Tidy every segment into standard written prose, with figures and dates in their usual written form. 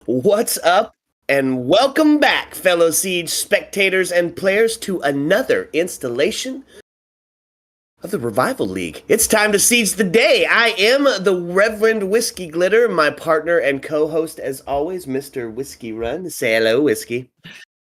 What's up? And welcome back, fellow Siege spectators and players, to another installation of the Revival League. It's time to siege the day. I am the Reverend Whiskey Glitter, my partner and co-host, as always, Mr. Whiskey Run. Say hello, Whiskey.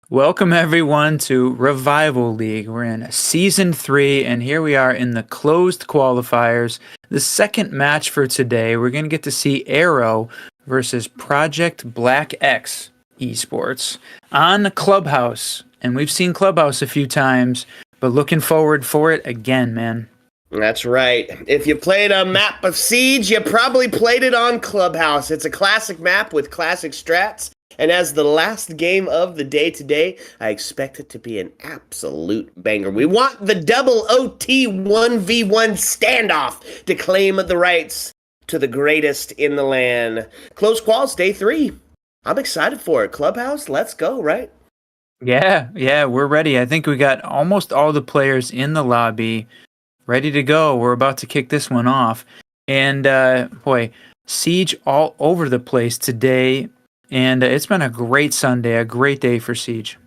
Welcome everyone to Revival League. We're in Season 3, and here we are in the closed qualifiers. The second match for today, we're going to get to see Arrow versus Project Black X Esports on Clubhouse. And we've seen Clubhouse a few times, but looking forward for it again, man. That's right. If you played a map of Siege, you probably played it on Clubhouse. It's a classic map with classic strats. And as the last game of the day today, I expect it to be an absolute banger. We want the double OT 1v1 standoff to claim the rights to the greatest in the land. Close quals, day 3. I'm excited for it. Clubhouse, let's go, right? Yeah, we're ready. I think we got almost all the players in the lobby ready to go. We're about to kick this one off. And boy, Siege all over the place today. And it's been a great Sunday, a great day for Siege.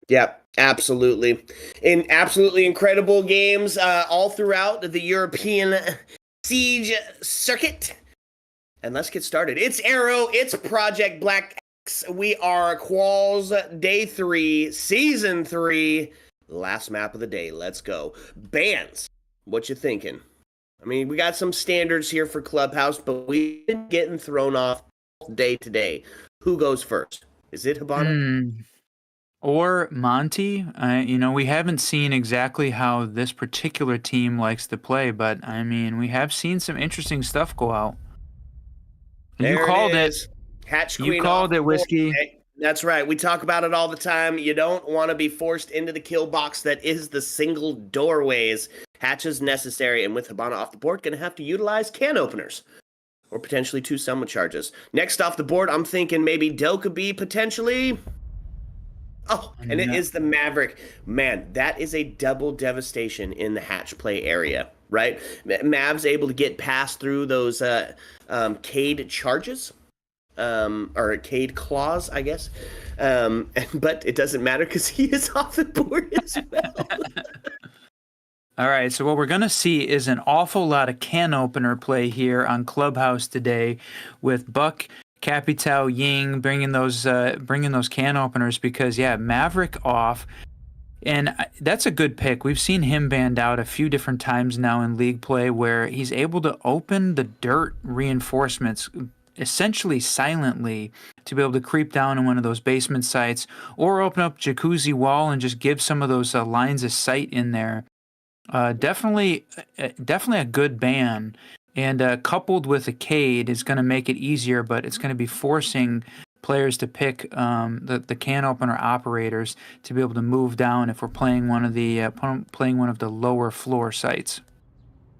Yeah, absolutely. In absolutely incredible games all throughout the European Siege circuit. And let's get started. It's Arrow, it's Project Black X. We are Quals Day 3, Season 3, last map of the day. Let's go. Bans, what you thinking? I mean, we got some standards here for Clubhouse, but we've been getting thrown off day to day. Who goes first? Is it Hibana? Or Monty? We haven't seen exactly how this particular team likes to play, but I mean, we have seen some interesting stuff go out. There You called it. Hatch Queen. You called it, Whiskey. That's right. We talk about it all the time. You don't want to be forced into the kill box that is the single doorways. Hatch is necessary, and with Hibana off the board, going to have to utilize can openers. Or potentially 2 summon charges. Next off the board, I'm thinking maybe Dokkaebi potentially. Oh, and it is the Maverick. Man, that is a double devastation in the hatch play area, right? Mav's able to get past through those Cade charges. Or Cade claws, I guess. But it doesn't matter because he is off the board as well. All right, so what we're going to see is an awful lot of can opener play here on Clubhouse today with Buck, Capital, Ying bringing those can openers because, Maverick off. And that's a good pick. We've seen him banned out a few different times now in league play where he's able to open the dirt reinforcements essentially silently to be able to creep down in one of those basement sites or open up Jacuzzi wall and just give some of those lines of sight in there. Definitely a good ban, and coupled with a Cade is going to make it easier, but it's going to be forcing players to pick the can opener operators to be able to move down if we're playing one of the lower floor sites.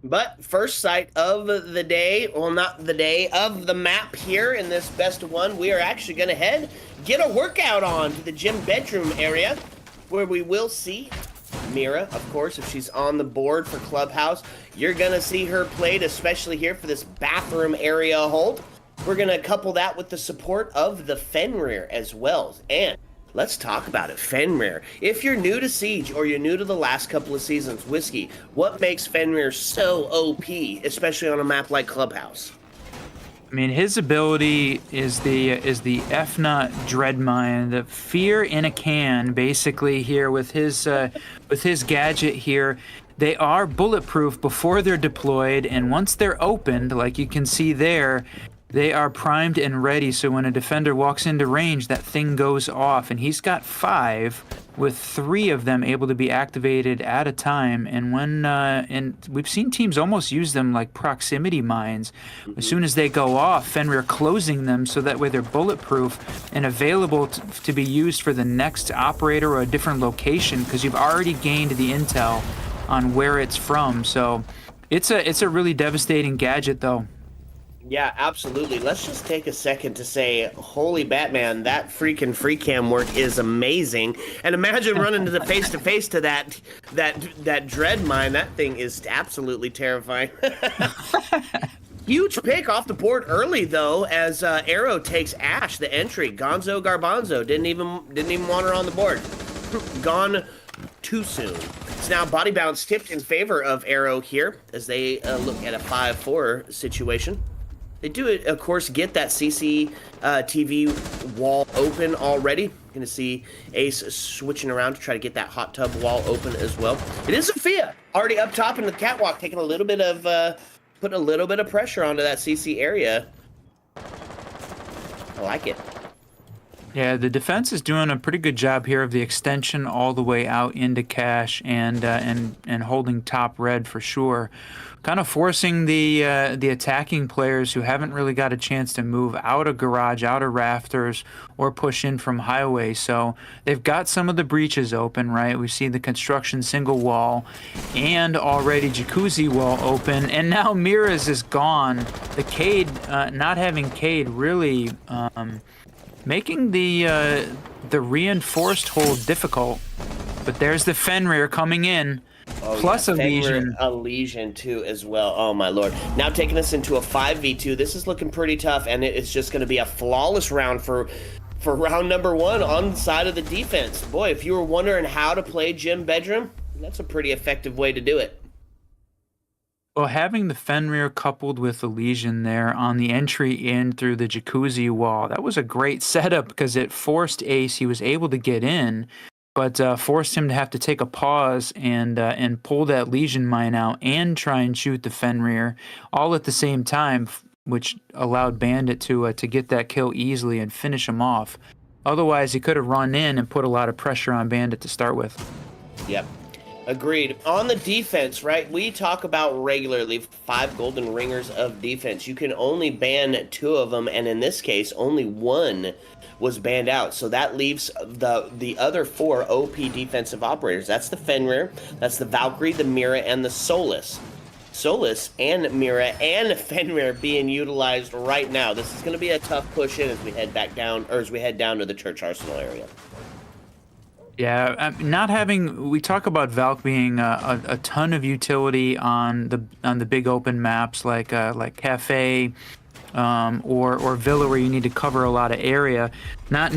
But first sight of the day, well, not the day, of the map here in this best of one, we are actually going to get a workout on to the gym bedroom area where we will see Mira, of course, if she's on the board for Clubhouse. You're going to see her played, especially here for this bathroom area hold. We're going to couple that with the support of the Fenrir as well. And let's talk about it. Fenrir. If you're new to Siege or you're new to the last couple of seasons, Whiskey, what makes Fenrir so OP, especially on a map like Clubhouse? I mean, his ability is the Efna Dreadmine, the fear in a can, basically here with his gadget here. They are bulletproof before they're deployed, and once they're opened, like you can see there, they are primed and ready. So when a defender walks into range, that thing goes off, and he's got 5, with 3 of them able to be activated at a time. And and we've seen teams almost use them like proximity mines. As soon as they go off, Fenrir closing them so that way they're bulletproof and available to be used for the next operator or a different location because you've already gained the intel on where it's from. So it's a really devastating gadget, though. Yeah, absolutely. Let's just take a second to say, holy Batman, that freaking free cam work is amazing. And imagine running to the face-to-face to that dread mine. That thing is absolutely terrifying. Huge pick off the board early though, as Arrow takes Ash the entry. Gonzo Garbanzo didn't even want her on the board. Gone too soon. It's now body bounce tipped in favor of Arrow here as they look at a 5-4 situation. They do, of course, get that CC TV wall open already. Going to see Ace switching around to try to get that hot tub wall open as well. It is Sophia already up top in the catwalk, taking a little bit of, putting a little bit of pressure onto that CC area. I like it. Yeah, the defense is doing a pretty good job here of the extension all the way out into cash and holding top red for sure. Kind of forcing the attacking players who haven't really got a chance to move out of garage, out of rafters, or push in from highway. So they've got some of the breaches open, right? We see the construction single wall and already jacuzzi wall open, and now Mira's is gone. The Cade, not having Cade really making the reinforced hold difficult. But there's the Fenrir coming in. Oh, plus yeah. a Legion. A Legion too as well. Oh my lord. Now taking us into a 5v2. This is looking pretty tough, and it's just going to be a flawless round for round number 1 on the side of the defense. Boy, if you were wondering how to play Gym Bedroom, that's a pretty effective way to do it. Well, having the Fenrir coupled with the Legion there on the entry in through the jacuzzi wall, that was a great setup because it forced Ace. He was able to get in, but forced him to have to take a pause and pull that Legion mine out and try and shoot the Fenrir all at the same time, which allowed Bandit to get that kill easily and finish him off. Otherwise, he could have run in and put a lot of pressure on Bandit to start with. Yep. Agreed. On the defense, right, we talk about regularly 5 golden ringers of defense. You can only ban 2 of them, and in this case, only 1 was banned out. So that leaves the other 4 OP defensive operators. That's the Fenrir, that's the Valkyrie, the Mira, and the Solus. Solus and Mira and Fenrir being utilized right now. This is going to be a tough push in as we head back down, or as we head down to the Church Arsenal area. Yeah, not having. We talk about Valk being a ton of utility on the big open maps like Cafe, or Villa, where you need to cover a lot of area. Not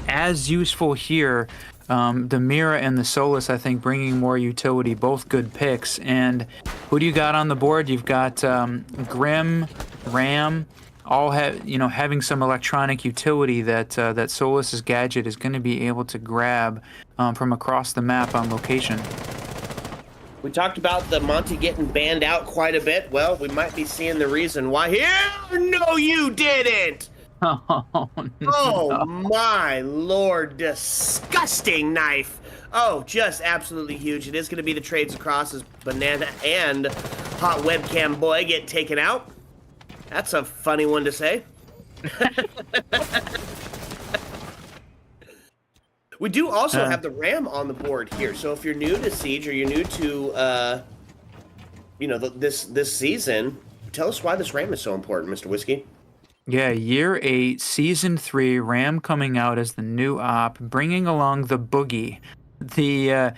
as useful here. The Mira and the Solus, I think, bringing more utility. Both good picks. And who do you got on the board? You've got Grim, Ram. All having some electronic utility that Solus's gadget is going to be able to grab from across the map on location. We talked about the Monty getting banned out quite a bit. Well, we might be seeing the reason why here. No, you didn't. Oh, no. Oh my lord, disgusting knife. Oh, just absolutely huge. It is going to be the trades across as Banana and Hot Webcam Boy get taken out. That's a funny one to say. We do also have the Ram on the board here. So if you're new to Siege or you're new to, this season, tell us why this Ram is so important, Mr. Whiskey. Yeah, Year 8, Season 3, Ram coming out as the new op, bringing along the Boogie. The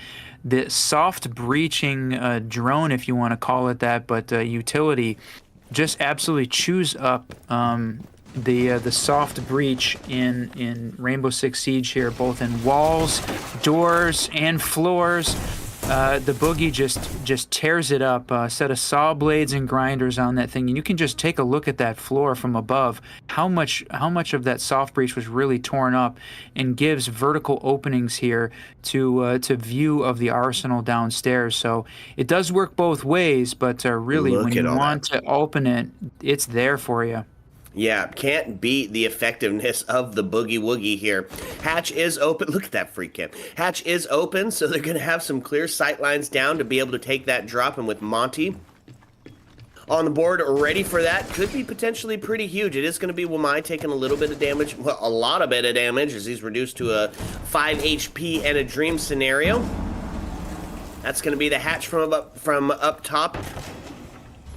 soft breaching drone, if you want to call it that, but utility. Just absolutely chews up the soft breach in Rainbow Six Siege here, both in walls, doors, and floors. The Boogie just tears it up. A set of saw blades and grinders on that thing, and you can just take a look at that floor from above. How much of that soft breach was really torn up, and gives vertical openings here to view of the arsenal downstairs. So it does work both ways, but really when you want to open it, it's there for you. Yeah, can't beat the effectiveness of the Boogie Woogie here. Hatch is open. Look at that free cam. Hatch is open, so they're going to have some clear sight lines down to be able to take that drop. And with Monty on the board, ready for that, could be potentially pretty huge. It is going to be Wamai taking a little bit of damage, well, a lot of bit of damage, as he's reduced to a 5 HP and a dream scenario. That's going to be the Hatch from up top.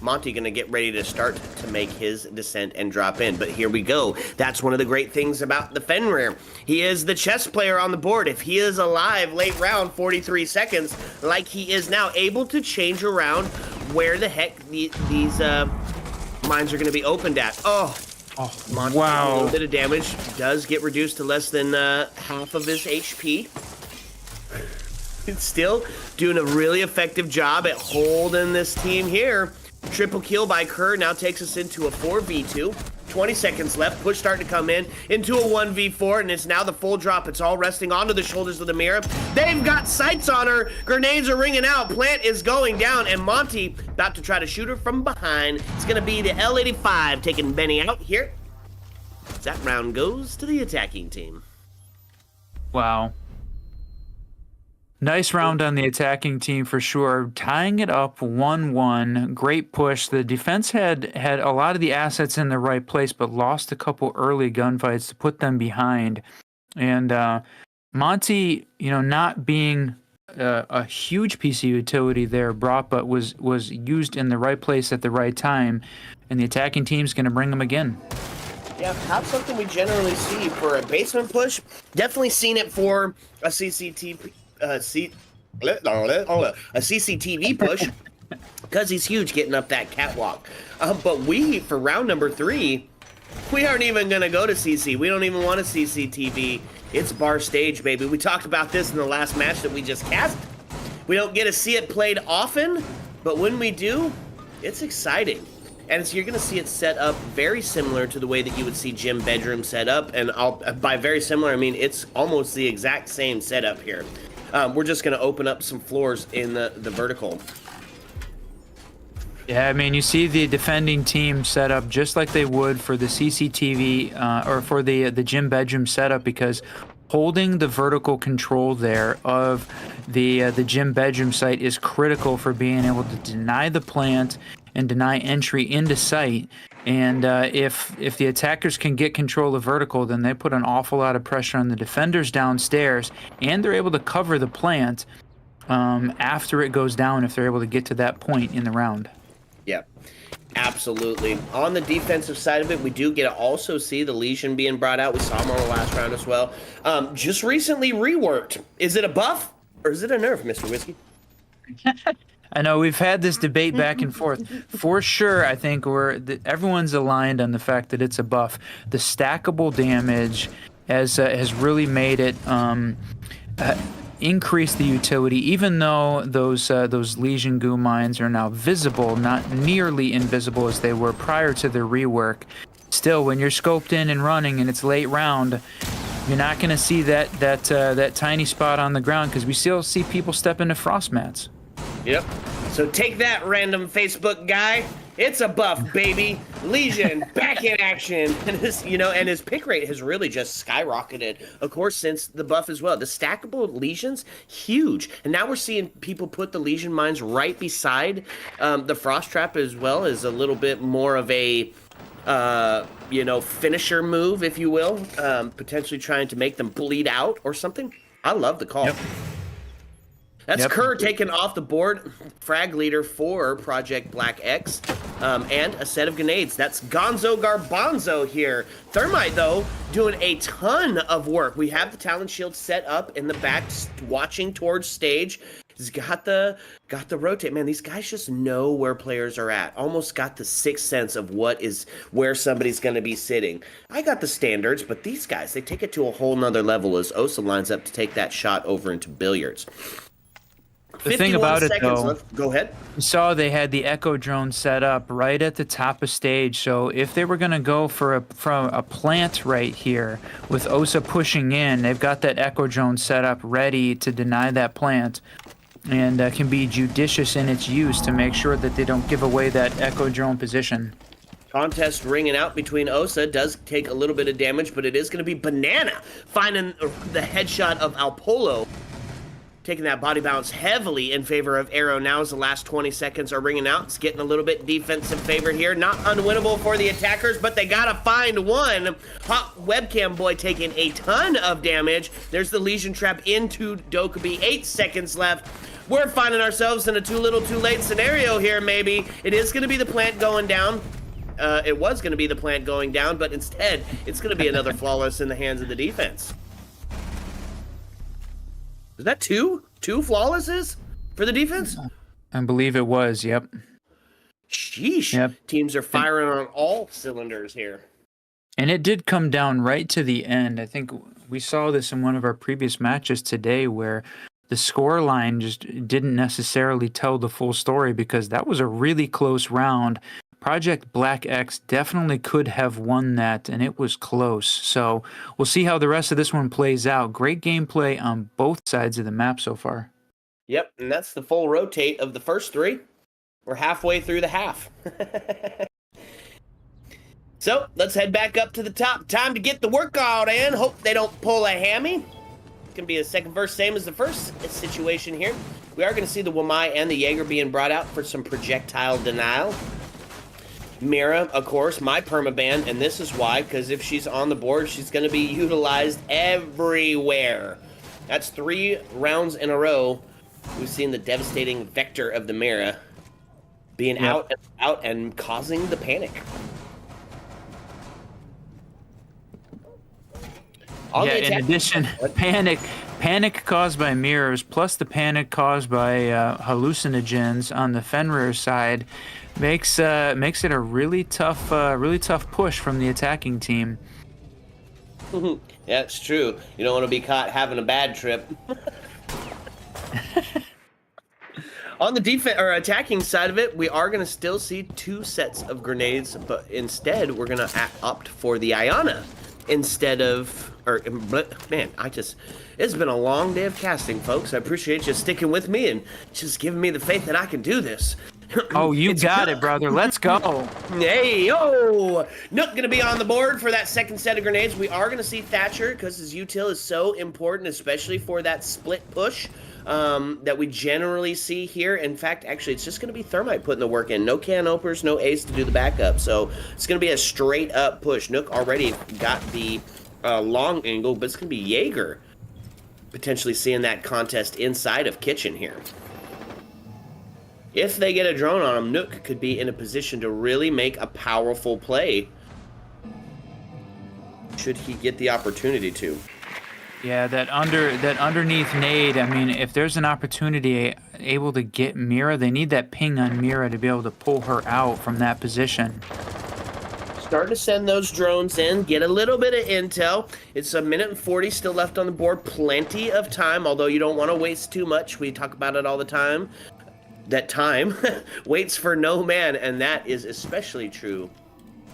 Monty going to get ready to start to make his descent and drop in. But here we go. That's one of the great things about the Fenrir. He is the chess player on the board. If he is alive late round, 43 seconds, like he is now, able to change around where the heck these mines are going to be opened at. Oh, Monty, wow. a little bit of damage. Does get reduced to less than half of his HP. It's still doing a really effective job at holding this team here. Triple kill by Kerr now takes us into a 4v2. 20 seconds left. Push starting to come in into a 1v4, and it's now the full drop. It's all resting onto the shoulders of the Mira. They've got sights on her. Grenades are ringing out. Plant is going down, and Monty about to try to shoot her from behind. It's going to be the L85 taking Benny out here. That round goes to the attacking team. Wow. Nice round on the attacking team for sure. Tying it up 1-1. Great push. The defense had a lot of the assets in the right place, but lost a couple early gunfights to put them behind. And Monty, not being a huge piece of utility there, brought, but was used in the right place at the right time. And the attacking team's going to bring them again. Yeah, not something we generally see for a basement push. Definitely seen it for a CCTV push because he's huge getting up that catwalk. But for round number 3, we aren't even going to go to CC. We don't even want a CCTV. It's bar stage, baby. We talked about this in the last match that we just cast. We don't get to see it played often, but when we do, it's exciting. And so you're going to see it set up very similar to the way that you would see gym bedroom set up. And by very similar, I mean it's almost the exact same setup here. We're just going to open up some floors in the vertical. Yeah, I mean, you see the defending team set up just like they would for the CCTV or for the gym bedroom setup, because holding the vertical control there of the gym bedroom site is critical for being able to deny the plant and deny entry into site. And if the attackers can get control of vertical, then they put an awful lot of pressure on the defenders downstairs, and they're able to cover the plant after it goes down if they're able to get to that point in the round. Yeah, absolutely. On the defensive side of it, we do get to also see the Legion being brought out. We saw him on the last round as well. Just recently reworked. Is it a buff or is it a nerf, Mr. Whiskey? I know we've had this debate back and forth. For sure, I think everyone's aligned on the fact that it's a buff. The stackable damage has really made it increase the utility, even though those Legion goo mines are now visible, not nearly invisible as they were prior to their rework. Still, when you're scoped in and running and it's late round, you're not going to see that tiny spot on the ground, because we still see people step into frost mats. Yep. So take that, random Facebook guy. It's a buff, baby. Legion back in action, and his pick rate has really just skyrocketed, of course, since the buff as well. The stackable Legions, huge, and now we're seeing people put the Legion mines right beside the frost trap as well, as a little bit more of a finisher move, if you will, potentially trying to make them bleed out or something. I love the call. Yep. That's Kerr taken off the board, frag leader for Project Black X, and a set of grenades. That's Gonzo Garbanzo here. Thermite, though, doing a ton of work. We have the Talon Shield set up in the back, watching towards stage. He's got the rotate. Man, these guys just know where players are at. Almost got the sixth sense of where somebody's going to be sitting. I got the standards, but these guys, they take it to a whole nother level as Osa lines up to take that shot over into billiards. The thing about it, though, left. Go ahead. You saw they had the Echo drone set up right at the top of stage. So if they were going to go for a plant right here with Osa pushing in, they've got that Echo drone set up ready to deny that plant, and can be judicious in its use to make sure that they don't give away that Echo drone position. Contest ringing out between Osa. Does take a little bit of damage, but it is going to be Banana finding the headshot of Alpolo. Taking that body bounce heavily in favor of Arrow now as the last 20 seconds are ringing out. It's getting a little bit defensive favor here. Not unwinnable for the attackers, but they gotta find one. Hot Webcam Boy taking a ton of damage. There's the Legion trap into Dokkaebi. 8 seconds left. We're finding ourselves in a too little too late scenario here, maybe. It is gonna be the plant going down. It was gonna be the plant going down, but instead, it's gonna be another flawless in the hands of the defense. Is that two flawlesses for the defense? I believe it was, yep. Sheesh. Yep. Teams are firing on all cylinders here. And it did come down right to the end. I think we saw this in one of our previous matches today where the score line just didn't necessarily tell the full story because that was a really close round. Project Black X definitely could have won that, and it was close. So we'll see how the rest of this one plays out. Great gameplay on both sides of the map so far. Yep, and that's the full rotate of the first three. We're halfway through the half. So let's head back up to the top. Time to get the workout in. Hope they don't pull a hammy. It's going to be a second verse, same as the first situation here. We are going to see the Wamai and the Jaeger being brought out for some projectile denial. Mira, of course, my permaban, and this is why, because if she's on the board, she's going to be utilized everywhere. That's 3 rounds in a row. We've seen the devastating vector of the Mira being out and causing the panic. In addition, panic caused by mirrors, plus the panic caused by hallucinogens on the Fenrir side, makes it a really tough push from the attacking team. Yeah, it's true. You don't want to be caught having a bad trip. On the defense or attacking side of it, we are going to still see 2 sets of grenades, but instead we're going to opt for the Ayana instead of. Man, it's been a long day of casting, folks. I appreciate you sticking with me and just giving me the faith that I can do this. Oh, you got it, brother. Let's go. Hey, yo! Nook going to be on the board for that second set of grenades. We are going to see Thatcher because his util is so important, especially for that split push that we generally see here. In fact, actually, it's just going to be Thermite putting the work in. No can openers, no ace to do the backup. So it's going to be a straight up push. Nook already got the long angle, but it's going to be Jaeger potentially seeing that contest inside of Kitchen here. If they get a drone on him, Nook could be in a position to really make a powerful play should he get the opportunity to. Yeah, that underneath nade, I mean, if there's an opportunity able to get Mira, they need that ping on Mira to be able to pull her out from that position. Starting to send those drones in, get a little bit of intel. It's 1:40 still left on the board. Plenty of time, although you don't want to waste too much. We talk about it all the time. That time waits for no man, and that is especially true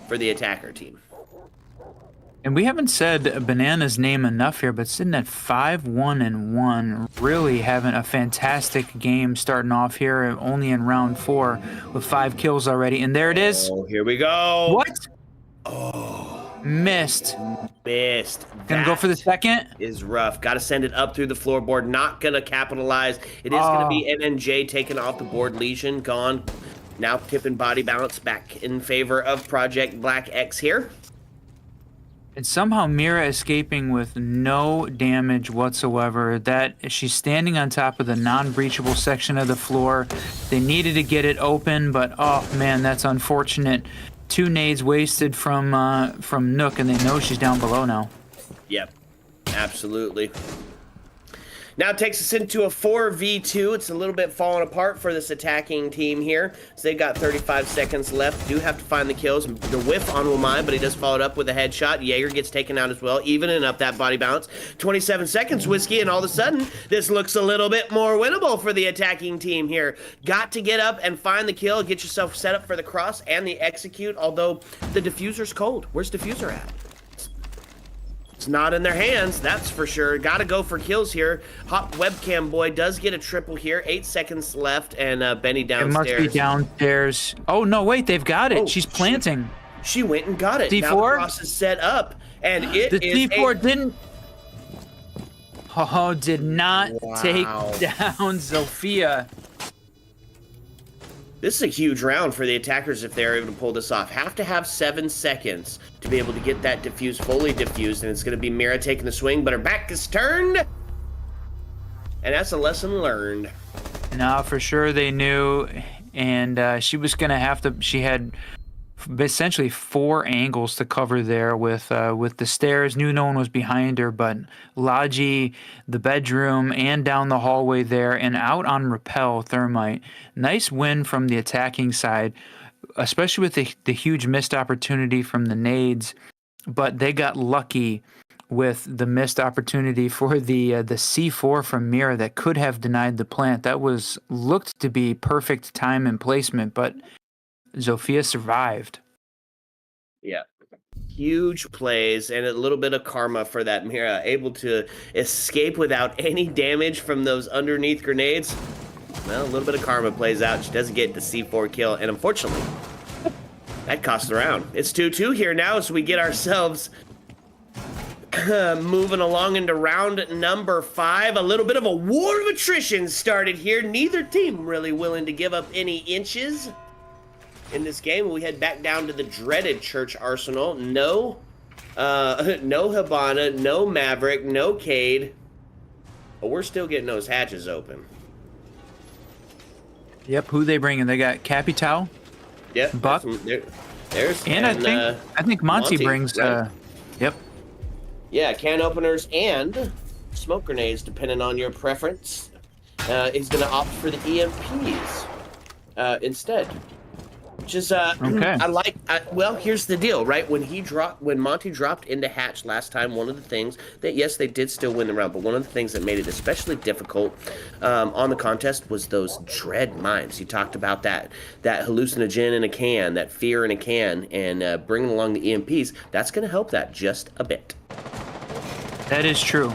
for the attacker team. And we haven't said Banana's name enough here, but sitting at 5-1-1, really having a fantastic game starting off here, only in round 4 with 5 kills already. And there it is. Oh, here we go. What? Oh, missed. Gonna go for the second. Is rough. Got to send it up through the floorboard. Not gonna capitalize. It is gonna be NNJ taken off the board. Legion gone. Now tipping body balance back in favor of Project Black X here. And somehow Mira escaping with no damage whatsoever. That she's standing on top of the non-breachable section of the floor. They needed to get it open, but oh man, that's unfortunate. 2 nades wasted from Nook, and they know she's down below now. Yep, absolutely. Now it takes us into a 4v2. It's a little bit falling apart for this attacking team here. So they've got 35 seconds left. Do have to find the kills. The whiff on Wamai, but he does follow it up with a headshot. Jaeger gets taken out as well, evening up that body balance. 27 seconds, Whiskey, and all of a sudden, this looks a little bit more winnable for the attacking team here. Got to get up and find the kill, get yourself set up for the cross and the execute, although the diffuser's cold. Where's diffuser at? It's not in their hands, that's for sure. Got to go for kills here. Hot webcam boy does get a triple here. 8 seconds left, and Benny downstairs. It must be downstairs. Oh, no, wait, they've got it. Oh, she's planting. She went and got it. D4? Now the cross is set up, and it the is D4 didn't... Oh, did not take down Zofia. This is a huge round for the attackers if they're able to pull this off. Have to have 7 seconds to be able to get that diffuse fully diffused, and it's going to be Mira taking the swing, but her back is turned, and that's a lesson learned. No, for sure they knew, and she was going to have to. She had essentially 4 angles to cover there with the stairs. Knew no one was behind her, but Logi, the bedroom, and down the hallway there, and out on rappel thermite. Nice win from the attacking side, especially with the huge missed opportunity from the nades. But they got lucky with the missed opportunity for the C4 from Mira that could have denied the plant. That looked to be perfect time and placement, but Zofia survived. Yeah. Huge plays and a little bit of karma for that Mira, able to escape without any damage from those underneath grenades. Well, a little bit of karma plays out. She doesn't get the C4 kill, and unfortunately, that cost the round. It's 2-2 here now, so we get ourselves moving along into round number 5. A little bit of a war of attrition started here. Neither team really willing to give up any inches in this game. We head back down to the dreaded Church Arsenal. No Hibana, no Maverick, no Cade. But we're still getting those hatches open. Yep, who they bringing? They got Capital. Yep, Buck. And I think Monty brings. Right? Yep. Yeah, can openers and smoke grenades, depending on your preference. He's going to opt for the EMPs instead. Which is, okay. Well, here's the deal, right? When Monty dropped into hatch last time, one of the things that, yes, they did still win the round, but one of the things that made it especially difficult on the contest was those dread mines. He talked about that hallucinogen in a can, that fear in a can, and bringing along the EMPs. That's going to help that just a bit. That is true.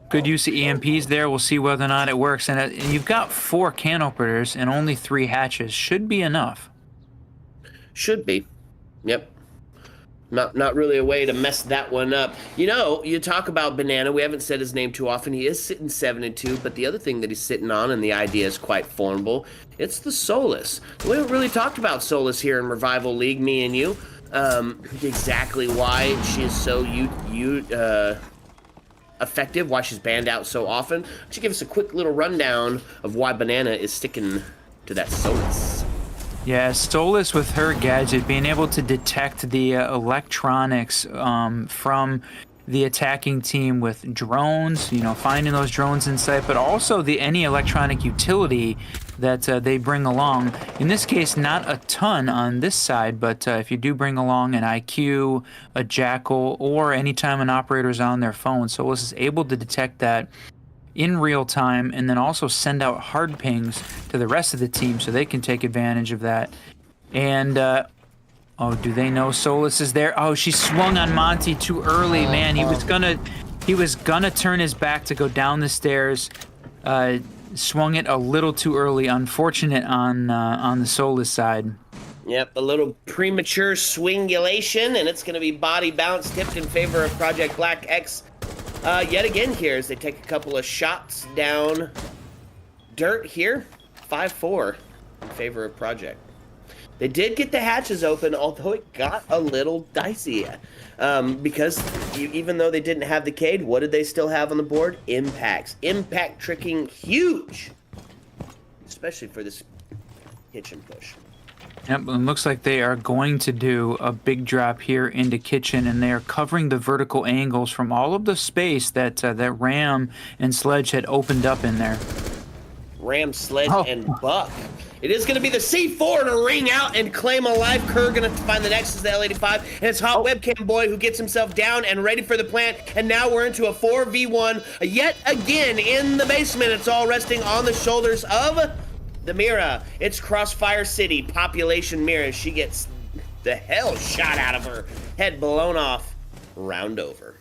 Good use of EMPs there. We'll see whether or not it works. And you've got 4 can openers and only 3 hatches. Should be enough. Should be. Yep. Not really a way to mess that one up. You know, you talk about Banana. We haven't said his name too often. He is sitting 7-2, but the other thing that he's sitting on, and the idea is quite formidable, it's the Solus. We haven't really talked about Solus here in Revival League, me and you. Exactly why she is so effective, why she's banned out so often. Would you give us a quick little rundown of why Banana is sticking to that Solus? Yeah, Solus with her gadget, being able to detect the electronics from the attacking team with drones, finding those drones in sight, but also any electronic utility that they bring along. In this case, not a ton on this side, but if you do bring along an IQ, a Jackal, or anytime an operator's on their phone, Solus is able to detect that in real time and then also send out hard pings to the rest of the team so they can take advantage of that. And oh, do they know Solus is there? Oh, she swung on Monty too early, man. He was gonna turn his back to go down the stairs. Swung it a little too early. Unfortunate on the Solus side. Yep, a little premature swingulation, and it's going to be body bounce tipped in favor of Project Black X yet again here as they take a couple of shots down dirt here. 5-4 in favor of Project. They did get the hatches open, although it got a little dicey because even though they didn't have the Cade, what did they still have on the board? Impacts. Impact tricking huge, especially for this kitchen push. Yep, it looks like they are going to do a big drop here into kitchen, and they are covering the vertical angles from all of the space that Ram and Sledge had opened up in there. Ram, Sledge, and Buck. It is going to be the C4 to ring out and claim a life. Kerr going to find the Nexus, the L85, and it's Hot Webcam Boy who gets himself down and ready for the plant. And now we're into a 4v1 yet again in the basement. It's all resting on the shoulders of the Mira. It's Crossfire City, population Mira. She gets the hell shot out of her, head blown off, round over.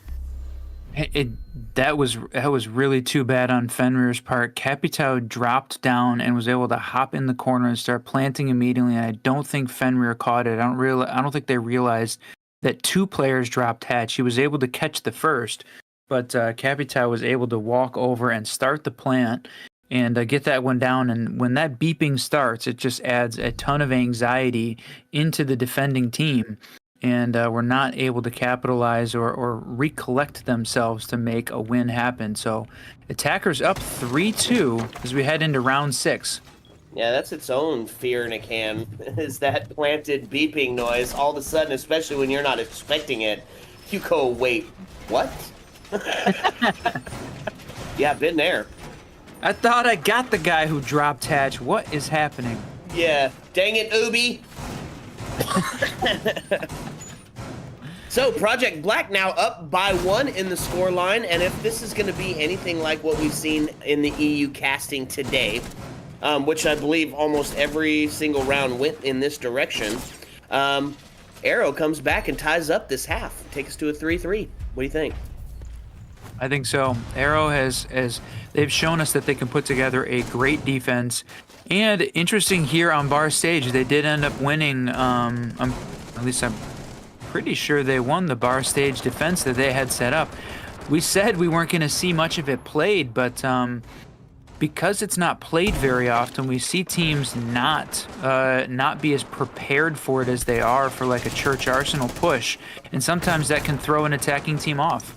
That was really too bad on Fenrir's part. Capitao dropped down and was able to hop in the corner and start planting immediately. And I don't think Fenrir caught it. I don't think they realized that 2 players dropped hatch. He was able to catch the first, but Capitao was able to walk over and start the plant and get that one down. And when that beeping starts, it just adds a ton of anxiety into the defending team. And were not able to capitalize or recollect themselves to make a win happen. So attackers up 3-2 as we head into round 6. Yeah, that's its own fear in a can, is that planted beeping noise. All of a sudden, especially when you're not expecting it, you go, wait, what? Yeah, been there. I thought I got the guy who dropped hatch. What is happening? Yeah, dang it, Ubi. So, Project Black now up by 1 in the scoreline, and if this is going to be anything like what we've seen in the EU casting today, which I believe almost every single round went in this direction, Arrow comes back and ties up this half. Take us to a 3-3. What do you think? I think so. Arrow has they've shown us that they can put together a great defense. And interesting here on Bar Stage, they did end up winning. At least I'm pretty sure they won the Bar Stage defense that they had set up. We said we weren't going to see much of it played, but because it's not played very often, we see teams not be as prepared for it as they are for like a Church Arsenal push, and sometimes that can throw an attacking team off.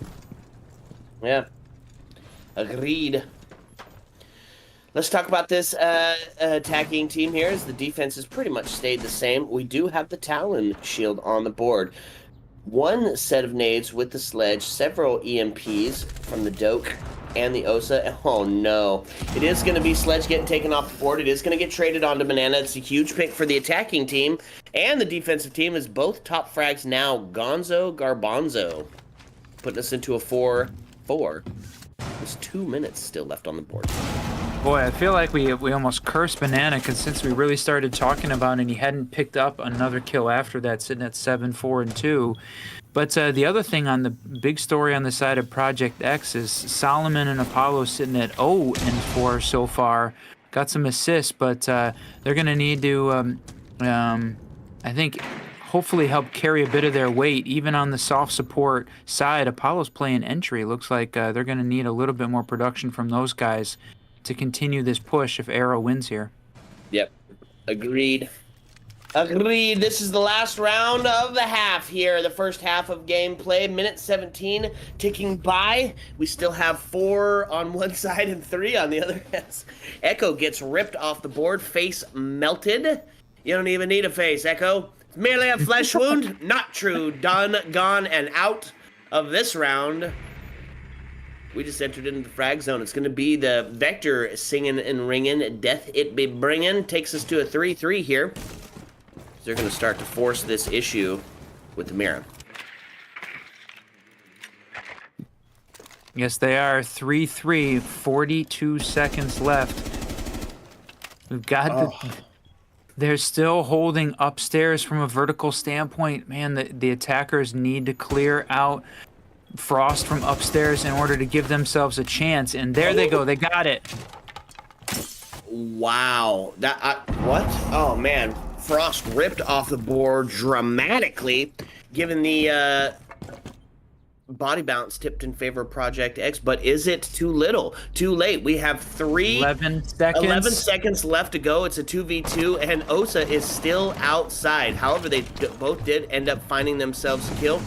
Yeah, agreed. Let's talk about this attacking team here, as the defense has pretty much stayed the same. We do have the Talon shield on the board. One set of nades with the sledge, several EMPs from the Doke and the Osa. Oh no. It is going to be Sledge getting taken off the board. It is going to get traded onto Banana. It's a huge pick for the attacking team. And the defensive team is both top frags now. Gonzo, Garbanzo. Putting us into a 4-4. There's 2 minutes still left on the board. Boy, I feel like we almost cursed Banana, because since we really started talking about it, and he hadn't picked up another kill after that, sitting at 7-4-2. But the other thing on the big story on the side of Project X is Solomon and Apollo sitting at 0-4 so far. Got some assists, but they're going to need to, I think, hopefully help carry a bit of their weight. Even on the soft support side, Apollo's playing entry. Looks like they're going to need a little bit more production from those guys to continue this push if Arrow wins here. Yep. Agreed. Agreed. This is the last round of the half here. The first half of gameplay. Minute 17 ticking by. We still have 4 on one side and 3 on the other. Echo gets ripped off the board. Face melted. You don't even need a face, Echo. It's merely a flesh wound. Not true. Done, gone, and out of this round. We just entered into the frag zone. It's going to be the Vector singing and ringing. Death it be bringing. Takes us to a 3-3 here. They're going to start to force this issue with the Mira. Yes, they are. 3-3, 42 seconds left. We've got they're still holding upstairs from a vertical standpoint. Man, the attackers need to clear out Frost from upstairs in order to give themselves a chance, and there they go. They got it. Wow. What? Oh, man. Frost ripped off the board dramatically, given the body bounce tipped in favor of Project X. But is it too little? Too late? We have 11 seconds left to go. It's a 2v2, and Osa is still outside. However, they both did end up finding themselves a kill.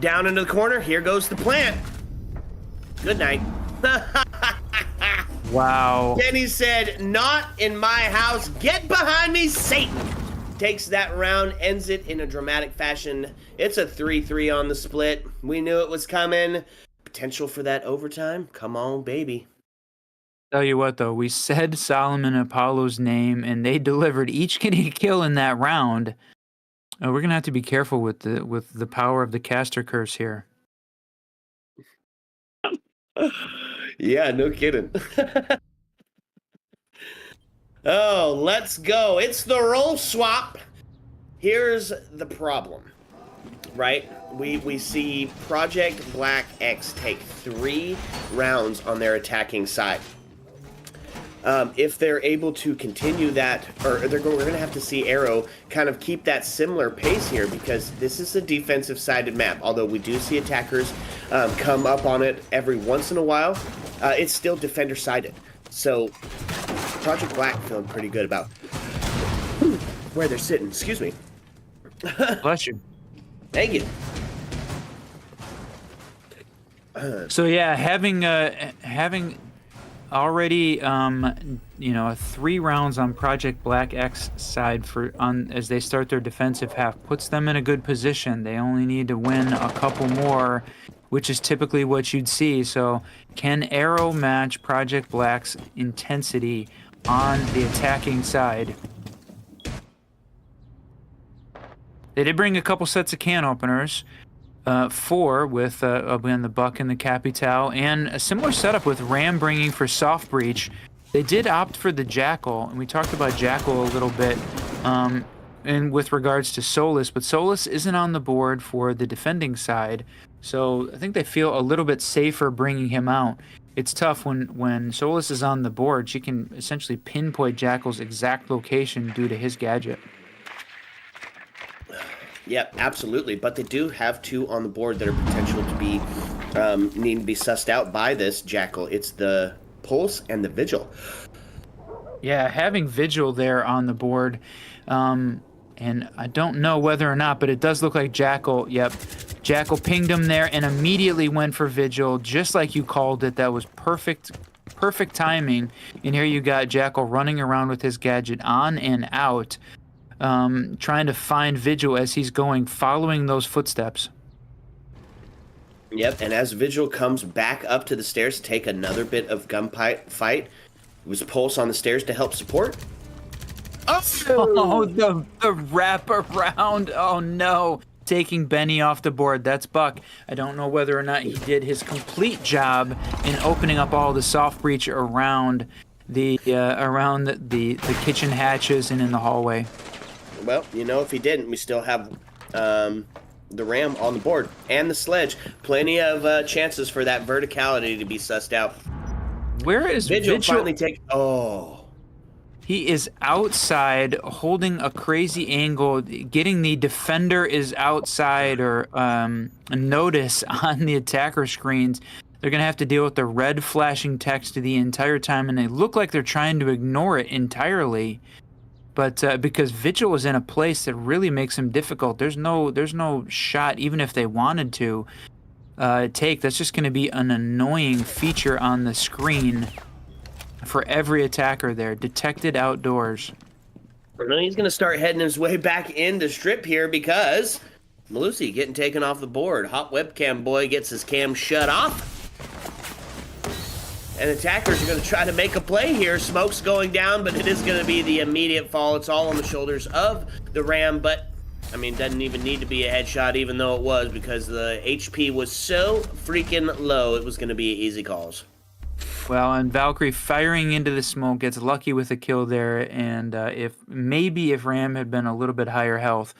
Down into the corner. Here goes the plant. Good night. Wow. Kenny said, "Not in my house. Get behind me, Satan." Takes that round, ends it in a dramatic fashion. It's a 3-3 on the split. We knew it was coming. Potential for that overtime? Come on, baby. Tell you what, though, we said Solomon and Apollo's name, and they delivered, each getting a kill in that round. We're gonna have to be careful with the power of the caster curse here. Yeah, no kidding. Oh, let's go. It's the roll swap. Here's the problem, right? We see Project Black X take 3 rounds on their attacking side. If they're able to continue that, or we're going to have to see Arrow kind of keep that similar pace here, because this is a defensive-sided map. Although we do see attackers come up on it every once in a while, it's still defender-sided. So Project Black feeling pretty good about where they're sitting. Excuse me. Bless you. Thank you. So yeah, having already, 3 rounds on Project Black X side as they start their defensive half puts them in a good position. They only need to win a couple more, which is typically what you'd see. So, can Arrow match Project Black's intensity on the attacking side? They did bring a couple sets of can openers. 4 with again the Buck and the Capital, and a similar setup with Ram bringing for Soft Breach. They did opt for the Jackal, and we talked about Jackal a little bit and with regards to Solus, but Solus isn't on the board for the defending side, so I think they feel a little bit safer bringing him out. It's tough when Solus is on the board. She can essentially pinpoint Jackal's exact location due to his gadget. Yep, absolutely. But they do have 2 on the board that are potential to be need to be sussed out by this Jackal. It's the Pulse and the Vigil. Yeah, having Vigil there on the board, and I don't know whether or not, but it does look like Jackal. Yep, Jackal pinged him there and immediately went for Vigil, just like you called it. That was perfect timing. And here you got Jackal running around with his gadget on and out. Trying to find Vigil as he's going, following those footsteps. Yep, and as Vigil comes back up to the stairs to take another bit of gunfight, it was Pulse on the stairs to help support. Oh, the wrap around. Oh, no. Taking Benny off the board. That's Buck. I don't know whether or not he did his complete job in opening up all the soft breach around the kitchen hatches and in the hallway. Well, if he didn't, we still have the Ram on the board and the Sledge. Plenty of chances for that verticality to be sussed out. Where is Vigil? Finally take. Oh, he is outside, holding a crazy angle, getting the defender is outside or a notice on the attacker screens. They're gonna have to deal with the red flashing text the entire time, and they look like they're trying to ignore it entirely. But because Vigil is in a place that really makes him difficult, there's no shot, even if they wanted to take. That's just going to be an annoying feature on the screen for every attacker there. Detected outdoors. He's going to start heading his way back into strip here because Malusi getting taken off the board. Hot webcam boy gets his cam shut off. And attackers are going to try to make a play here. Smoke's going down, but it is going to be the immediate fall. It's all on the shoulders of the Ram, but, doesn't even need to be a headshot, even though it was, because the HP was so freaking low, it was going to be easy calls. Well, and Valkyrie firing into the smoke, gets lucky with a kill there, and if Ram had been a little bit higher health,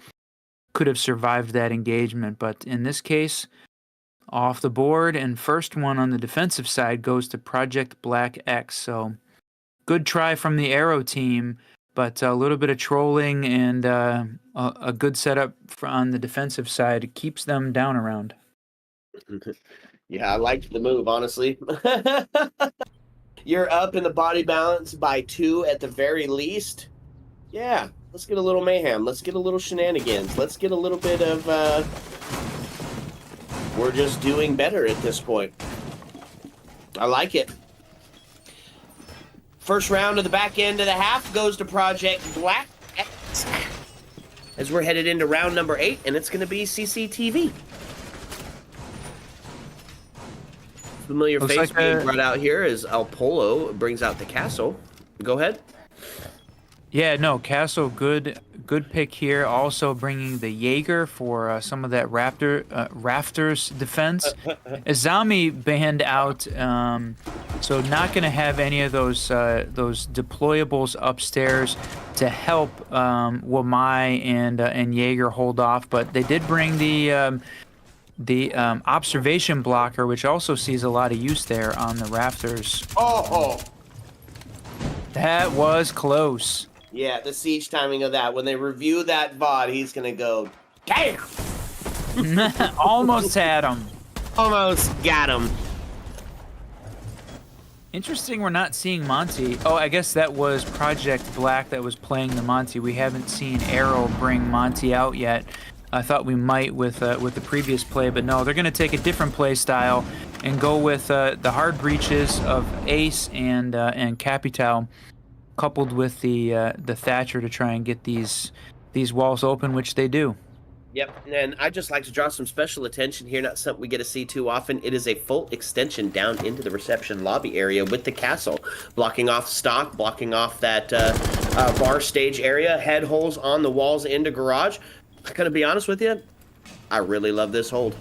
could have survived that engagement, but in this case, off the board, and first one on the defensive side goes to Project Black X. So good try from the Arrow team, but a little bit of trolling and a good setup on the defensive side. It keeps them down around. Yeah, I liked the move, honestly. You're up in the body balance by 2 at the very least. Yeah, let's get a little mayhem. Let's get a little shenanigans. Let's get a little bit of... we're just doing better at this point. I like it. First round of the back end of the half goes to Project Black X. As we're headed into round number 8, and it's going to be CCTV. Familiar Looks face like being brought out here as El Polo brings out the castle. Go ahead. Yeah, no, Castle, good pick here. Also bringing the Jaeger for some of that Rafters defense. Azami banned out, so not going to have any of those deployables upstairs to help Wamai and Jaeger hold off. But they did bring the observation blocker, which also sees a lot of use there on the Rafters. Oh, that was close. Yeah, the siege timing of that. When they review that VOD, he's going to go, damn! Almost had him. Almost got him. Interesting we're not seeing Monty. Oh, I guess that was Project Black that was playing the Monty. We haven't seen Arrow bring Monty out yet. I thought we might with the previous play, but no, they're going to take a different play style and go with the hard breaches of Ace and Capital, coupled with the Thatcher to try and get these walls open, which they do. Yep, and I'd just like to draw some special attention here, not something we get to see too often. It is a full extension down into the reception lobby area with the castle, blocking off stock, blocking off that bar stage area, head holes on the walls into garage. I'm going to be honest with you, I really love this hold.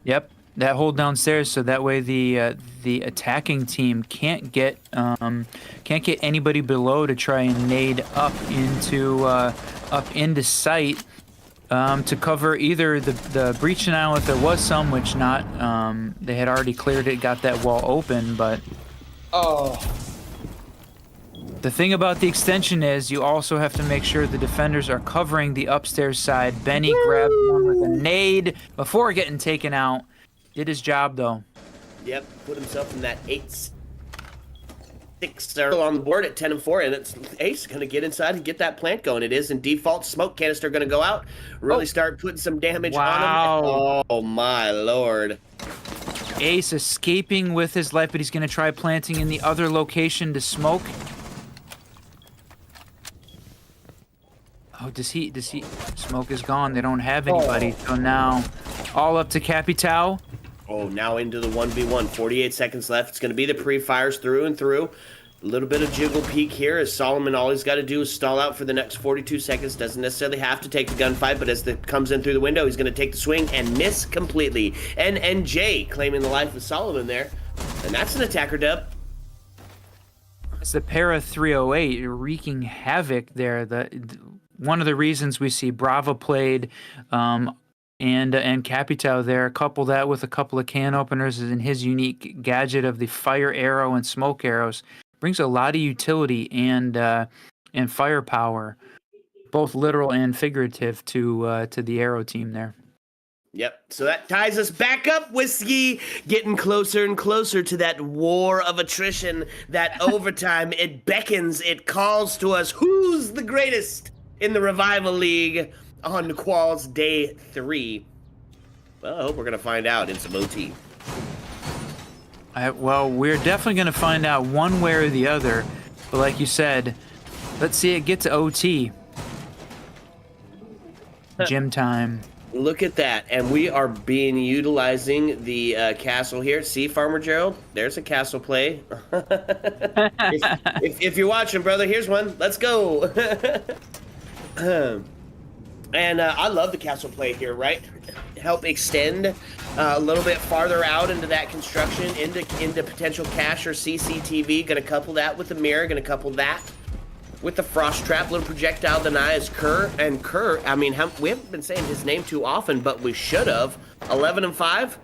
Yep, that hold downstairs, so that way the attacking team can't get anybody below to try and nade up into sight to cover either the breach denial if there was some, which not they had already cleared it, got that wall open, but the thing about the extension is you also have to make sure the defenders are covering the upstairs side. Benny grabbed one with a nade before getting taken out. Did his job, though. Yep, put himself in that 8-6 circle on the board at 10-4, and it's Ace going to get inside and get that plant going. It is in default. Smoke canister going to go out, really start putting some damage on him. Oh, my Lord. Ace escaping with his life, but he's going to try planting in the other location to Smoke. Oh, does he? Smoke is gone. They don't have anybody. So now, all up to Capital. Oh, now into the 1v1. 48 seconds left. It's going to be the pre-fires through and through. A little bit of jiggle peek here as Solomon, all he's got to do is stall out for the next 42 seconds. Doesn't necessarily have to take the gunfight, but as it comes in through the window, he's going to take the swing and miss completely. And NJ claiming the life of Solomon there. And that's an attacker dub. It's the Para 308 wreaking havoc there. One of the reasons we see Brava played and Capital there, couple that with a couple of can openers and his unique gadget of the fire arrow and smoke arrows, brings a lot of utility and firepower, both literal and figurative, to the arrow team there. Yep, so that ties us back up, Whiskey, getting closer and closer to that war of attrition, that overtime. It beckons, it calls to us. Who's the greatest in the Revival League on Qual's Day 3? Well, I hope we're going to find out in some OT. Well, we're definitely going to find out one way or the other. But like you said, let's see it get to OT. Gym time. Look at that. And we are utilizing the castle here. See, Farmer Gerald? There's a castle play. if you're watching, brother, here's one. Let's go. And I love the castle play here, right? Help extend a little bit farther out into that construction, into potential cache or CCTV. Going to couple that with the mirror. Going to couple that with the frost trap. Little projectile deny is Kerr. And Kerr, I mean, we haven't been saying his name too often, but we should have. 11-5,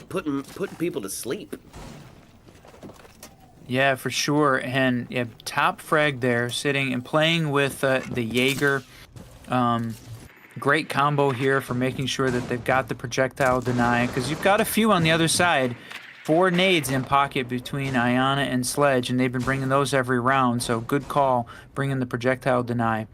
putting people to sleep. Yeah, for sure. And yeah, top frag there, sitting and playing with the Jaeger. Great combo here for making sure that they've got the projectile deny, because you've got a few on the other side. 4 nades in pocket between Ayana and Sledge, and they've been bringing those every round, so good call bringing the projectile deny.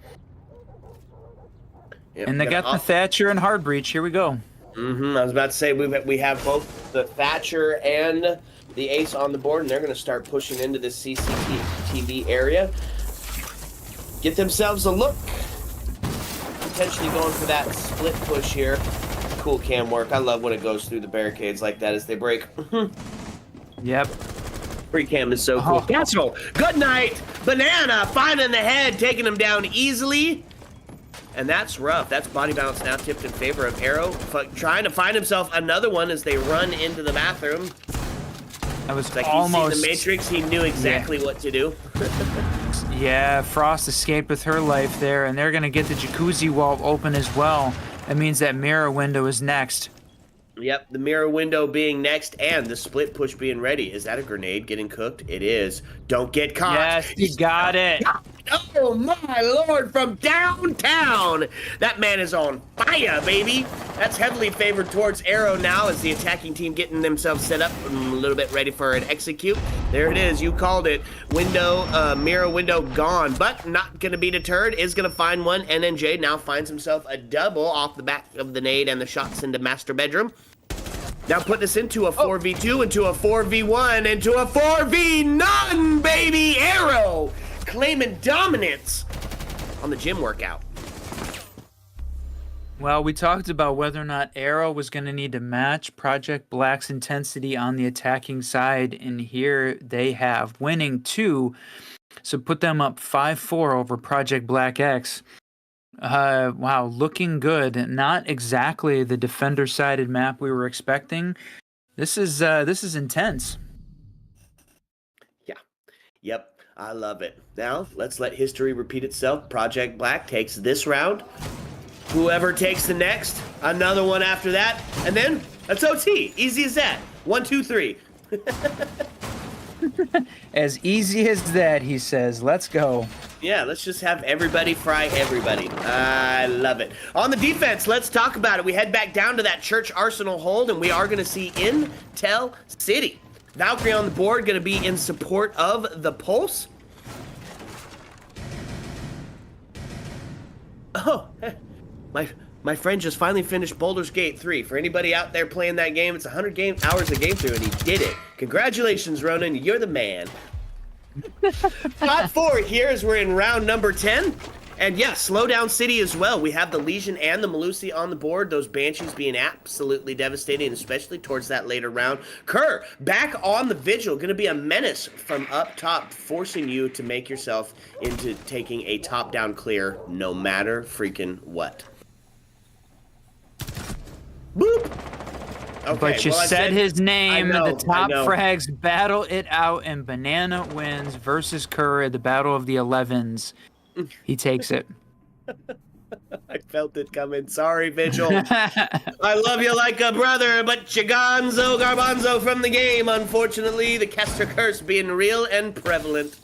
Yep, and they got the Thatcher and hard breach. Here we go. I was about to say we have both the Thatcher and the Ace on the board, and they're going to start pushing into this CCTV area. Get themselves a look. Potentially going for that split push here. Cool cam work. I love when it goes through the barricades like that as they break. Yep. Free cam is so cool. Castle, good night. Banana, finding the head, taking him down easily. And that's rough. That's body balance now tipped in favor of Arrow. Trying to find himself another one as they run into the bathroom. That was like almost... He's seen the Matrix. He knew exactly what to do. Yeah, Frost escaped with her life there, and they're going to get the jacuzzi wall open as well. That means that mirror window is next. Yep, the mirror window being next and the split push being ready. Is that a grenade getting cooked? It is. Don't get caught. Yes, you got it. Oh my lord, from downtown. That man is on fire, baby. That's heavily favored towards Arrow now as the attacking team getting themselves set up a little bit ready for an execute. There it is. You called it. Window, mirror window gone, but not going to be deterred. Is going to find one. NNJ now finds himself a double off the back of the nade and the shots into master bedroom. Now putting us into a 4v2, into a 4v1, into a 4v none, baby! Arrow claiming dominance on the gym workout. Well, we talked about whether or not Arrow was going to need to match Project Black's intensity on the attacking side, and here they have, winning 2. So put them up 5-4 over Project Black X. Wow, looking good. Not exactly the defender-sided map we were expecting. This is intense. Yeah. Yep. I love it. Now, let's let history repeat itself. Project Black takes this round. Whoever takes the next, another one after that, and then it's OT. Easy as that. 1, 2, 3. As easy as that, he says. Let's go. Yeah, let's just have everybody fry everybody. I love it. On the defense, let's talk about it. We head back down to that Church Arsenal hold, and we are going to see Intel City. Valkyrie on the board, going to be in support of the Pulse. Oh, my friend just finally finished Baldur's Gate 3. For anybody out there playing that game, it's 100 hours of game through, and he did it. Congratulations, Ronan. You're the man. Top 4 here as we're in round number 10. And yeah, slow down City as well. We have the Legion and the Melusi on the board. Those Banshees being absolutely devastating, especially towards that later round. Kerr, back on the Vigil. Going to be a menace from up top, forcing you to make yourself into taking a top-down clear no matter freaking what. Boop! Okay, but you said his name. The top I know. frags battle it out, and Banana wins versus Kerr at the Battle of the 11s. He takes it. I felt it coming. Sorry, Vigil. I love you like a brother, but you gonzo garbanzo from the game. Unfortunately, the Kester curse being real and prevalent.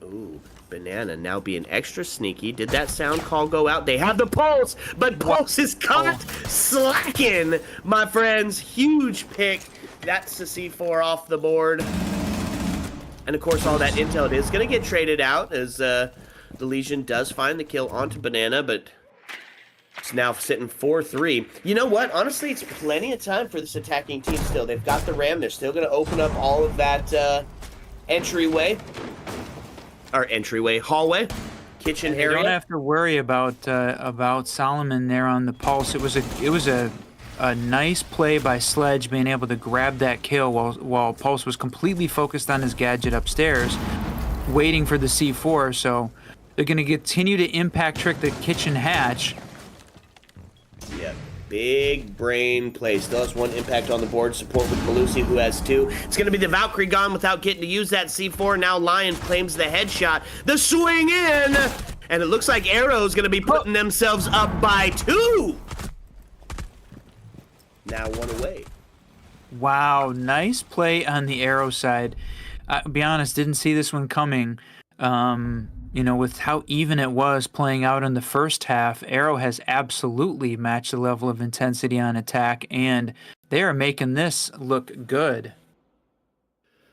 Ooh, Banana now being extra sneaky. Did that sound call go out? They have the Pulse, but Pulse is caught slacking, my friends. Huge pick. That's the C4 off the board. And of course, all that intel it is going to get traded out as the Legion does find the kill onto Banana, but it's now sitting 4-3. You know what? Honestly, it's plenty of time for this attacking team still. They've got the Ram. They're still going to open up all of that hallway, kitchen area. You don't have to worry about Solomon there on the Pulse. It was a nice play by Sledge being able to grab that kill while Pulse was completely focused on his gadget upstairs, waiting for the C4. So they're going to continue to impact trick the kitchen hatch. Yeah, big brain play. Still has 1 impact on the board. Support with Melusi, who has 2. It's going to be the Valkyrie gone without getting to use that C4. Now Lion claims the headshot. The swing in! And it looks like Arrow's going to be putting themselves up by 2. Now 1 away. Wow, nice play on the Arrow side. I'll be honest, didn't see this one coming. With how even it was playing out in the first half, Arrow has absolutely matched the level of intensity on attack, and they are making this look good.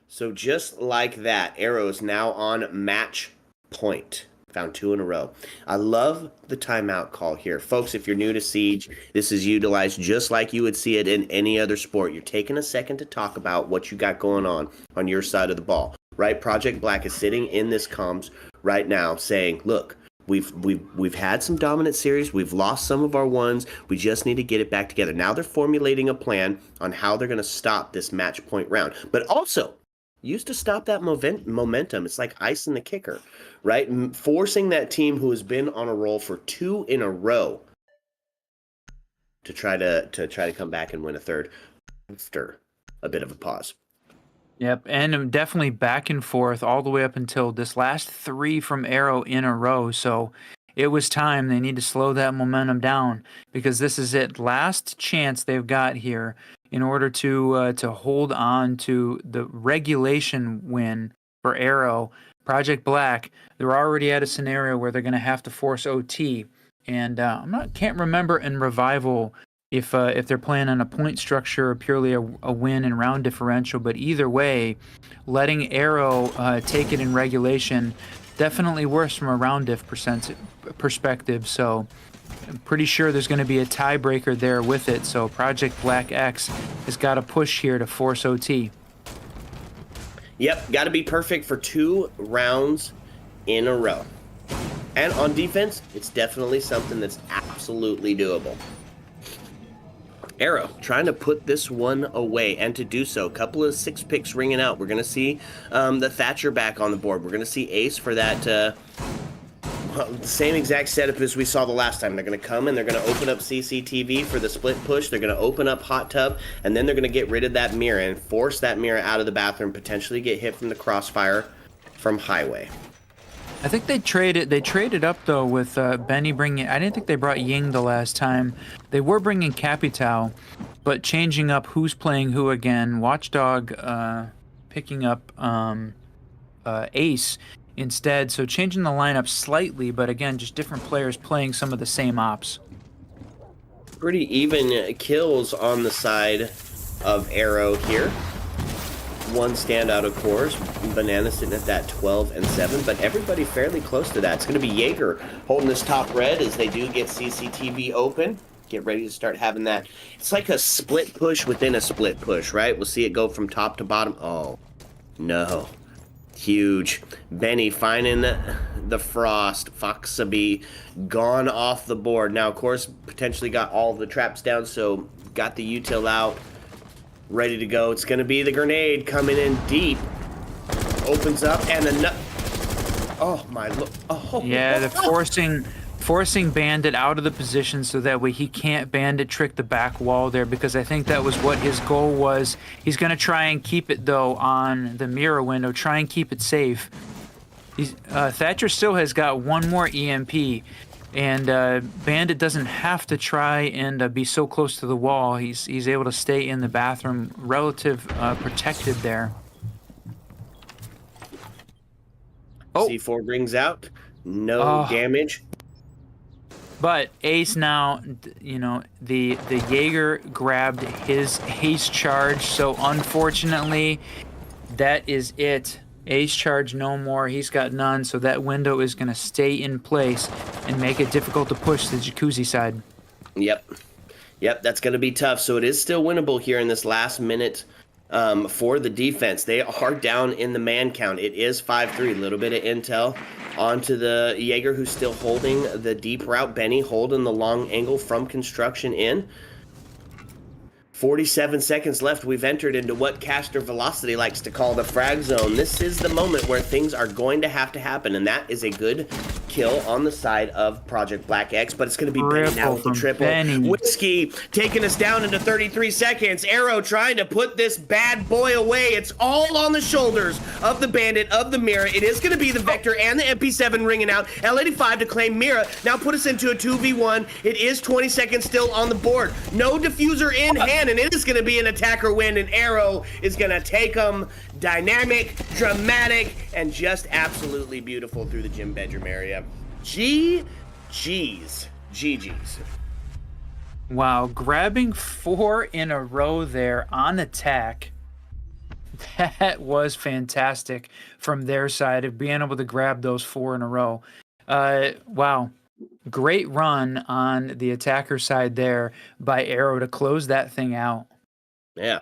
So just like that, Arrow is now on match point. Found 2 in a row. I love the timeout call here. Folks, if you're new to Siege, this is utilized just like you would see it in any other sport. You're taking a second to talk about what you got going on your side of the ball, right? Project Black is sitting in this comms right now saying, look, we've had some dominant series. We've lost some of our ones. We just need to get it back together. Now they're formulating a plan on how they're going to stop this match point round. But also, used to stop that momentum. It's like ice in the kicker, right? Forcing that team who has been on a roll for 2 in a row to try to come back and win a third after a bit of a pause. Yep, and definitely back and forth all the way up until this last 3 from Arrow in a row. So it was time. They need to slow that momentum down because this is it. Last chance they've got here in order to hold on to the regulation win for Arrow. Project Black, they're already at a scenario where they're going to have to force OT. And can't remember in Revival if they're playing on a point structure or purely a win and round differential. But either way, letting Arrow take it in regulation definitely worse from a round diff perspective. So I'm pretty sure there's going to be a tiebreaker there with it. So Project Black X has got to push here to force OT. Yep, got to be perfect for 2 rounds in a row. And on defense, it's definitely something that's absolutely doable. Arrow trying to put this one away, and to do so, a couple of 6 picks ringing out. We're going to see the Thatcher back on the board. We're going to see Ace for that the same exact setup as we saw the last time. They're going to come and they're going to open up CCTV for the split push. They're going to open up Hot Tub, and then they're going to get rid of that mirror and force that mirror out of the bathroom, potentially get hit from the crossfire from Highway. I think they traded up though with Benny bringing. I didn't think they brought Ying the last time. They were bringing Capitao, but changing up who's playing who again. Watchdog picking up Ace instead, so changing the lineup slightly, but again, just different players playing some of the same ops. Pretty even kills on the side of Arrow here. One standout, of course, Banana sitting at that 12 and 7, but everybody fairly close to that. It's going to be Jaeger holding this top red as they do get CCTV open. Get ready to start having that. It's like a split push within a split push, right? We'll see it go from top to bottom. Oh, no. Huge. Benny finding the frost. Foxaby gone off the board. Now, of course, potentially got all of the traps down, so got the util out. Ready to go. It's going to be the grenade coming in deep. Opens up and oh my look. Oh. Yeah, they're forcing Bandit out of the position so that way he can't Bandit trick the back wall there, because I think that was what his goal was. He's going to try and keep it though on the mirror window, try and keep it safe. Thatcher still has got one more EMP. And Bandit doesn't have to try and be so close to the wall. He's able to stay in the bathroom, relative protected there. Oh. C4 brings out, no damage. But Ace now, you know, the Jaeger grabbed his haste charge, so unfortunately, that is it. Ace charge no more. He's got none, so that window is going to stay in place and make it difficult to push the Jacuzzi side. Yep, that's going to be tough. So it is still winnable here in this last minute for the defense. They are down in the man count. It is 5-3. A little bit of intel onto the Jaeger, who's still holding the deep route. Benny holding the long angle from construction in. 47 seconds left. We've entered into what Caster Velocity likes to call the frag zone. This is the moment where things are going to have to happen, and that is a good kill on the side of Project Black X, but it's going to be Benny now with the triple. Whiskey taking us down into 33 seconds. Arrow trying to put this bad boy away. It's all on the shoulders of the Bandit, of the Mira. It is going to be the Vector and the MP7 ringing out. L85 to claim Mira. Now put us into a 2v1. It is 20 seconds still on the board. No diffuser in hand, and it is going to be an attacker win, and Arrow is going to take them. Dynamic, dramatic, and just absolutely beautiful through the gym bedroom area. GG's. Wow, grabbing 4 in a row there on attack. That was fantastic from their side of being able to grab those 4 in a row. Wow. Great run on the attacker side there by Arrow to close that thing out. Yeah.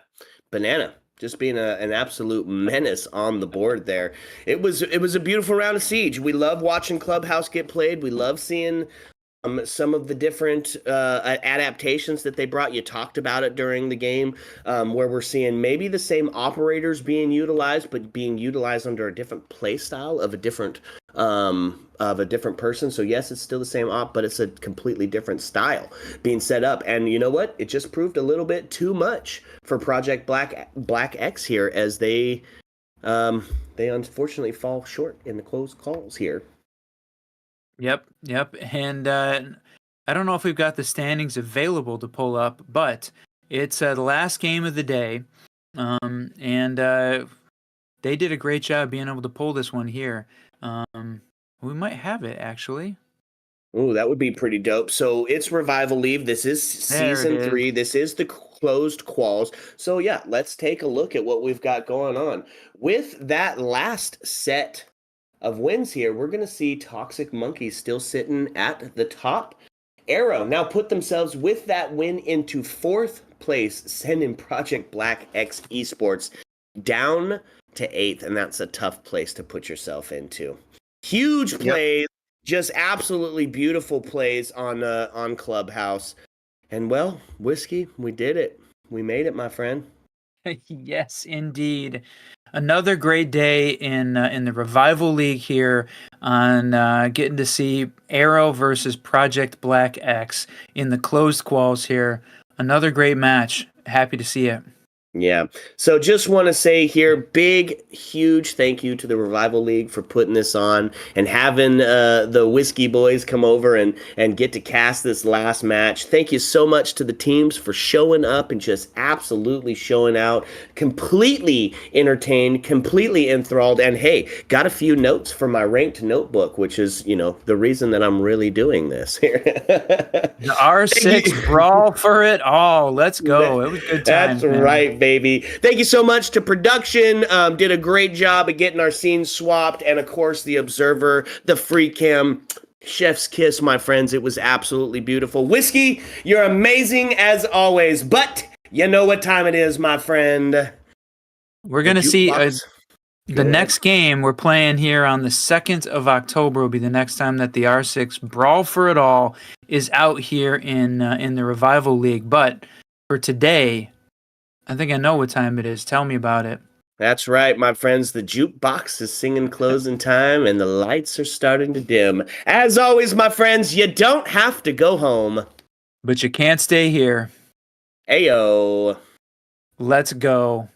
Banana just being an absolute menace on the board there. It was a beautiful round of Siege. We love watching Clubhouse get played. We love seeing some of the different adaptations that they brought. You talked about it during the game, where we're seeing maybe the same operators being utilized, but being utilized under a different play style of a different person. So yes, it's still the same op, but it's a completely different style being set up. And you know what? It just proved a little bit too much for Project Black X here, as they unfortunately fall short in the close calls here. Yep. And I don't know if we've got the standings available to pull up, but it's the last game of the day. And they did a great job being able to pull this one here. We might have it, actually. Ooh, that would be pretty dope. So it's Revival League. This is There it season is. 3. This is the closed quals. So yeah, let's take a look at what we've got going on. With that last set of wins here, we're going to see Toxic Monkeys still sitting at the top. Arrow now put themselves with that win into 4th place, sending Project Black X Esports down to 8th, and that's a tough place to put yourself into. Huge plays, just absolutely beautiful plays on Clubhouse. And well, Whiskey, we did it. We made it, my friend. Yes, indeed. Another great day in the Revival League here on getting to see Arrow versus Project Black X in the closed quals here. Another great match. Happy to see it. Yeah. So just want to say here, big, huge thank you to the Revival League for putting this on and having the Whiskey Boys come over and get to cast this last match. Thank you so much to the teams for showing up and just absolutely showing out. Completely entertained, completely enthralled. And hey, got a few notes from my ranked notebook, which is, the reason that I'm really doing this here. The R6 brawl for it all. Let's go. It was good times. That's right, baby. Thank you so much to production. Did a great job of getting our scenes swapped. And of course, the Observer, the Free Cam. Chef's kiss, my friends. It was absolutely beautiful. Whiskey, you're amazing as always. But you know what time it is, my friend. We're going to see the next game we're playing here on the 2nd of October will be the next time that the R6 Brawl for It All is out here in the Revival League. But for today, I think I know what time it is. Tell me about it. That's right, my friends. The jukebox is singing closing time and the lights are starting to dim. As always, my friends, you don't have to go home. But you can't stay here. Ayo. Let's go.